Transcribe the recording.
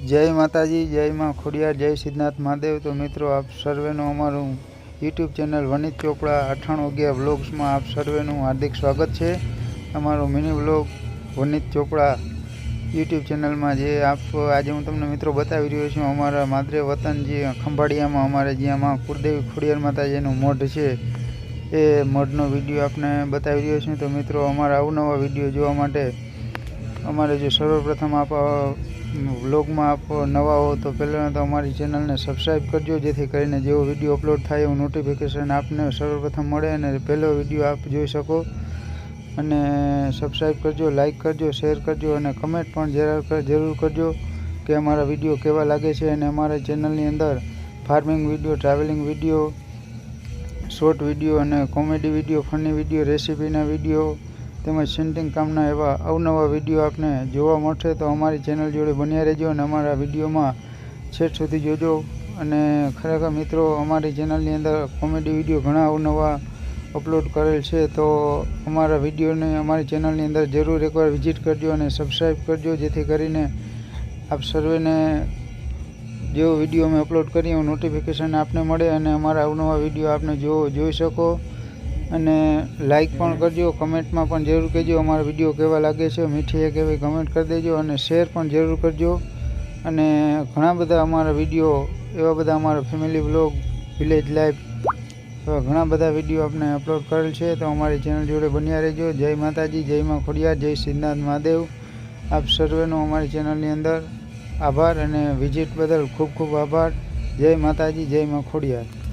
जय माताजी, जय माँ खोडियार, जय सिद्धनाथ महादेव। तो मित्रों, आप सर्वेनु अमारू YouTube channel Vanit Chopra 9811 vlogs में आप सर्वेनु हार्दिक स्वागत है। अमारो mini vlog Vanit Chopra YouTube channel में जे आप आज हूँ तमने मित्रों बतावी रह्यो छुं अमारा माद्रे वतन जे खंभाड़िया में अमारे ज्यां माँ कुलदेवी खोडियार माताजीनु मठ है ए मठनो विडियो आपने बतावी रह्यो छुं। तो मित्रों, अमारा अवनवा विडियो जोवा माटे अमारे जो सर्वप्रथम आप व्लॉग में आप नवा हो तो पहले तो हमारी चैनल ने सब्सक्राइब करजो, जेथी करीने जो विडियो अपलोड थाय एवं नोटिफिकेशन आपने सर्वप्रथम मळे अने पहलो विडियो आप जोई शको। अने सब्सक्राइब करजो, लाइक करजो, शेर करजो अने कमेंट पण जरूर करजो कि अमारा विडियो केवा लागे छे। अने अमारा चेनलनी अंदर farming video, travelling video, short video अने कॉमेडी विडियो, फनी विडियो, रेसिपीना विडियो તેમજ સેન્ટિંગ કામના એવા અવનવા વિડીયો આપને જોવા મળશે। તો અમારી ચેનલ જોડે બન્યા રહેજો અને અમારા વિડીયોમાં છેક સુધી જોજો। અને ખરેખર મિત્રો, અમારી ચેનલની અંદર કોમેડી વિડીયો ઘણા અવનવા અપલોડ કરેલ છે। તો અમારા વિડીયોને અમારી ચેનલની અંદર જરૂર એકવાર વિઝિટ કરજો અને સબસ્ક્રાઈબ કરજો, જેથી કરીને આપ સર્વેને जो विडियो में अपलोड करी एवं नोटिफिकेशन आपने मळे अने अमारा अवनवा विडियो आपने जोई शको। अने लाइक पण करजो, कमेंट में पण जरूर कहेजो अमारा विडियो केवा लागे छे, मीठी एक एवी कमेंट कर देजो अने शेर पण जरूर करजो। अने घणा बधा अमारा विडियो एवा बधा अमारा फेमिली व्लॉग, विलेज लाइफ एवा घणा बधा विडियो आपने अपलोड करेल छे। तो अमारी चेनल जोड़े बन्या रहेजो। जय माताजी, जय माँ खोडियार, जय सिद्धनाथ महादेव। आप सर्वेनो अमारी चेनलनी अंदर आभार अने विजिट बदल खूब खूब आभार। जय माताजी, जय माँ खोडियार।